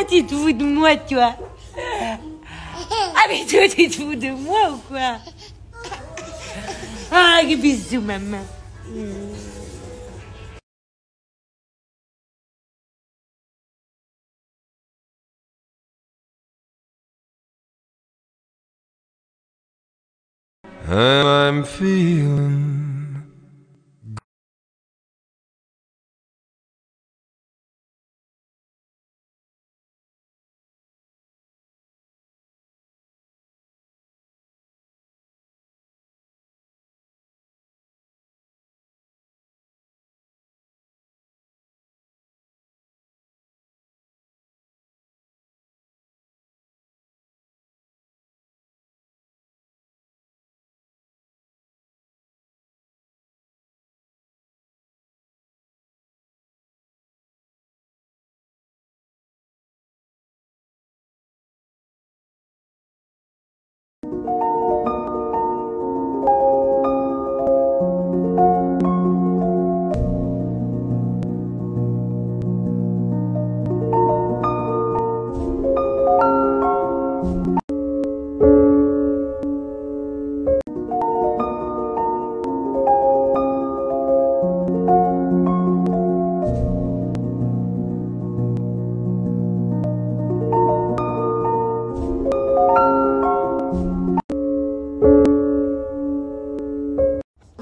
tu te fous de moi, toi? Ah, mais toi, tu te fous de moi ou quoi? Ah, bisous, maman. And I'm feeling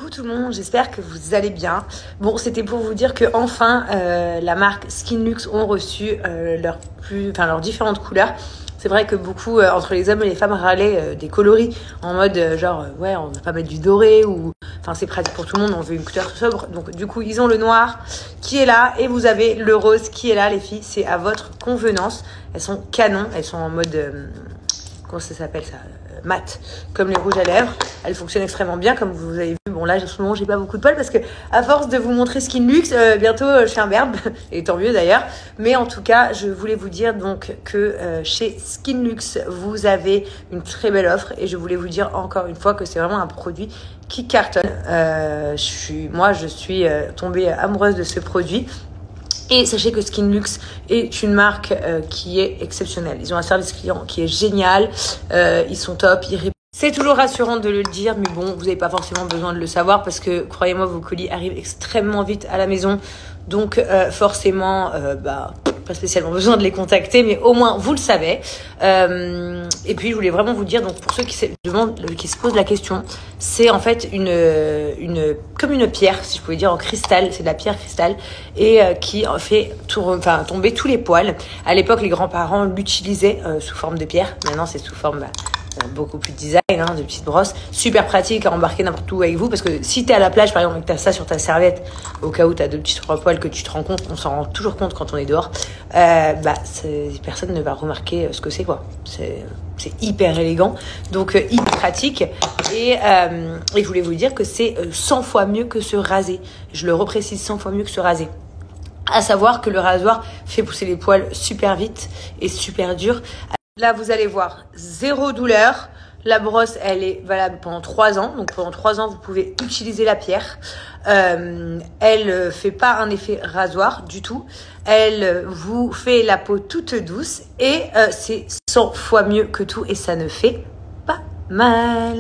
Tout le monde, j'espère que vous allez bien. Bon, c'était pour vous dire que enfin la marque Skinlux ont reçu leurs différentes couleurs. C'est vrai que beaucoup entre les hommes et les femmes râlaient des coloris en mode ouais, on va pas mettre du doré ou enfin c'est pratique pour tout le monde, on veut une couleur sobre. Donc du coup ils ont le noir qui est là et vous avez le rose qui est là, les filles. C'est à votre convenance. Elles sont canon, elles sont en mode comment ça s'appelle ça, mat, comme les rouges à lèvres. Elles fonctionnent extrêmement bien, comme vous avez vu. Bon là, en ce moment, j'ai pas beaucoup de poils parce que à force de vous montrer Skinlux, bientôt je fais un berbe, et tant mieux d'ailleurs. Mais en tout cas, je voulais vous dire donc que chez Skinlux, vous avez une très belle offre et je voulais vous dire encore une fois que c'est vraiment un produit qui cartonne. Moi, je suis tombée amoureuse de ce produit. Et sachez que Skinlux est une marque qui est exceptionnelle. Ils ont un service client qui est génial. Ils sont top. C'est toujours rassurant de le dire, mais bon, vous n'avez pas forcément besoin de le savoir parce que, croyez-moi, vos colis arrivent extrêmement vite à la maison. Donc, forcément, pas spécialement besoin de les contacter, mais au moins, vous le savez. Et puis, je voulais vraiment vous dire, donc, pour ceux qui se posent la question, c'est en fait comme une pierre, si je pouvais dire, en cristal. C'est de la pierre cristal et qui fait tomber tous les poils. À l'époque, les grands-parents l'utilisaient sous forme de pierre. Maintenant, c'est sous forme beaucoup plus de design, de petites brosses. Super pratique à embarquer n'importe où avec vous parce que si t'es à la plage par exemple et que t'as ça sur ta serviette au cas où t'as deux petits trois poils que tu te rends compte, on s'en rend toujours compte quand on est dehors, personne ne va remarquer ce que c'est quoi. C'est hyper élégant, donc hyper pratique et je voulais vous dire que c'est 100 fois mieux que se raser. Je le reprécise, 100 fois mieux que se raser. À savoir que le rasoir fait pousser les poils super vite et super dur. Là, vous allez voir, 0 douleur. La brosse, elle est valable pendant 3 ans. Donc, pendant 3 ans, vous pouvez utiliser la pierre. Elle fait pas un effet rasoir du tout. Elle vous fait la peau toute douce. Et c'est 100 fois mieux que tout. Et ça ne fait pas mal.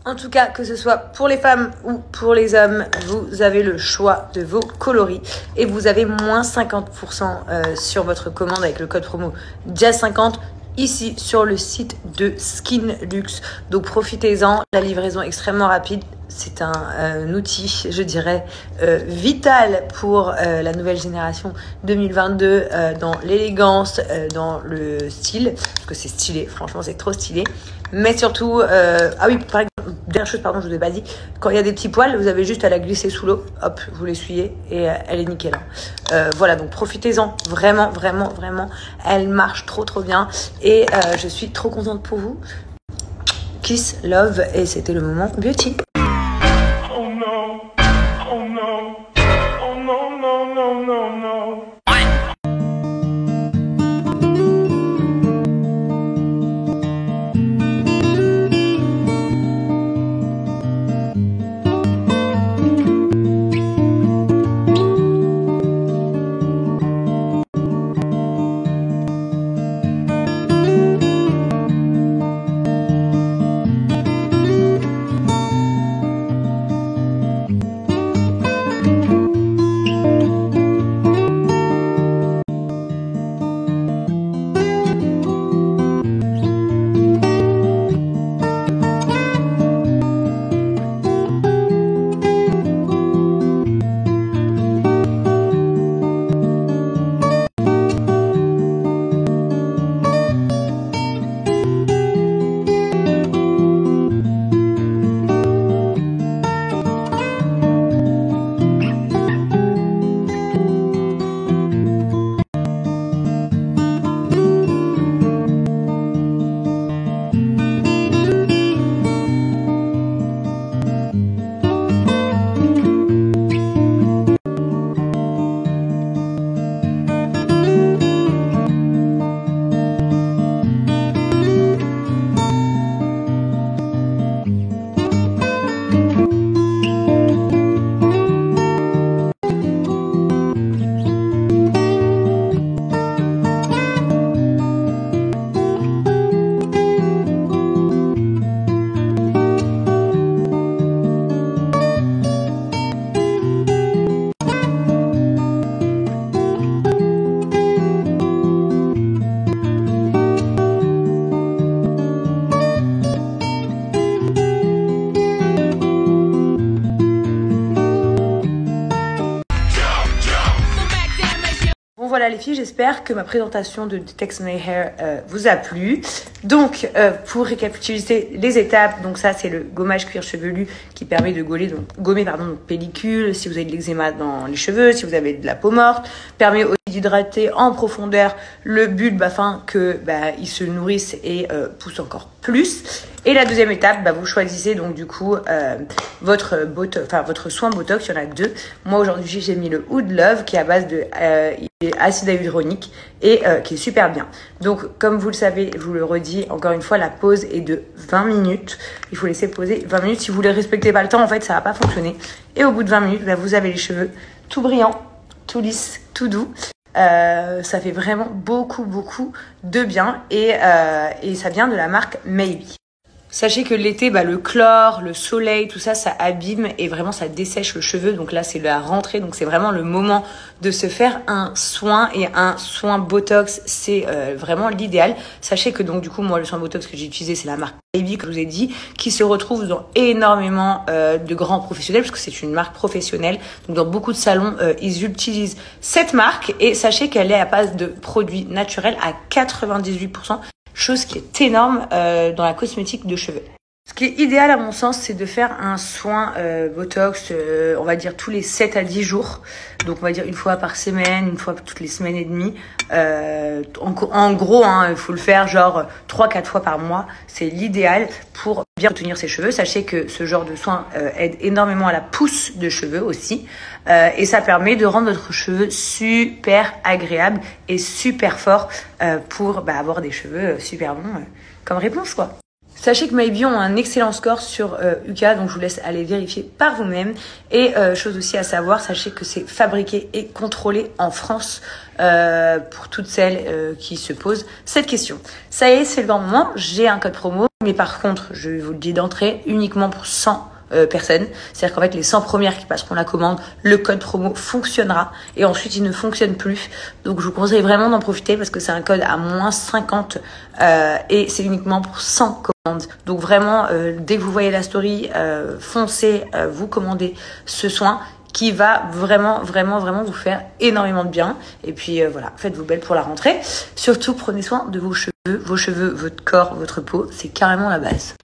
En tout cas, que ce soit pour les femmes ou pour les hommes, vous avez le choix de vos coloris. Et vous avez moins 50% sur votre commande avec le code promo JAZZ50 ici sur le site de Skinlux. Donc profitez-en, la livraison est extrêmement rapide. C'est un outil, je dirais, vital pour la nouvelle génération 2022 dans l'élégance, dans le style. Parce que c'est stylé, franchement c'est trop stylé. Mais surtout, ah oui, par exemple, dernière chose, pardon, je vous ai pas dit, quand il y a des petits poils, vous avez juste à la glisser sous l'eau, hop, vous l'essuyez et elle est nickel. Voilà, donc profitez-en, vraiment, vraiment, vraiment, elle marche trop, trop bien et je suis trop contente pour vous. Kiss, love et c'était le moment beauty. oh no, oh no, oh no, no, no, no, no. les filles, j'espère que ma présentation de Text My Hair vous a plu. Donc, pour récapituler les étapes, donc ça c'est le gommage cuir chevelu qui permet de gommer donc pellicule, si vous avez de l'eczéma dans les cheveux, si vous avez de la peau morte, permet aussi d'hydrater en profondeur le bulbe afin que il se nourrisse et pousse encore plus. Et la deuxième étape, vous choisissez donc du coup votre soin Botox, il y en a 2. Moi aujourd'hui j'ai mis le Oud Love qui est à base de acide hyaluronique et qui est super bien. Donc comme vous le savez, je vous le redis encore une fois, la pause est de 20 minutes. Il faut laisser poser 20 minutes. Si vous ne respectez pas le temps, en fait ça va pas fonctionner. Et au bout de 20 minutes, vous avez les cheveux tout brillants, tout lisses, tout doux. Ça fait vraiment beaucoup de bien et ça vient de la marque Maybe. Sachez que l'été, le chlore, le soleil, tout ça, ça abîme et vraiment ça dessèche le cheveu. Donc là, c'est la rentrée, donc c'est vraiment le moment de se faire un soin et un soin Botox, c'est vraiment l'idéal. Sachez que donc du coup, moi, le soin Botox que j'ai utilisé, c'est la marque Baby que je vous ai dit, qui se retrouve dans énormément de grands professionnels, parce que c'est une marque professionnelle. Donc dans beaucoup de salons, ils utilisent cette marque et sachez qu'elle est à base de produits naturels à 98%. Chose qui est énorme dans la cosmétique de cheveux. Ce qui est idéal à mon sens, c'est de faire un soin Botox, on va dire tous les 7 à 10 jours. Donc on va dire une fois par semaine, une fois toutes les semaines et demie. En gros, il faut le faire genre 3-4 fois par mois. C'est l'idéal pour bien retenir ses cheveux. Sachez que ce genre de soin aide énormément à la pousse de cheveux aussi. Et ça permet de rendre votre cheveu super agréable et super fort pour avoir des cheveux super bons comme réponse quoi. Sachez que Maybe ont un excellent score sur Yuka, donc je vous laisse aller vérifier par vous-même. Et chose aussi à savoir, sachez que c'est fabriqué et contrôlé en France pour toutes celles qui se posent cette question. Ça y est, c'est le bon moment, j'ai un code promo, mais par contre, je vous le dis d'entrée, uniquement pour 100 personnes. C'est-à-dire qu'en fait, les 100 premières qui passeront la commande, le code promo fonctionnera et ensuite il ne fonctionne plus. Donc je vous conseille vraiment d'en profiter parce que c'est un code à moins 50 et c'est uniquement pour 100 commandes. Donc vraiment, dès que vous voyez la story, foncez, vous commandez ce soin qui va vraiment vous faire énormément de bien. Et puis voilà, faites-vous belle pour la rentrée. Surtout, prenez soin de vos cheveux, votre corps, votre peau, c'est carrément la base.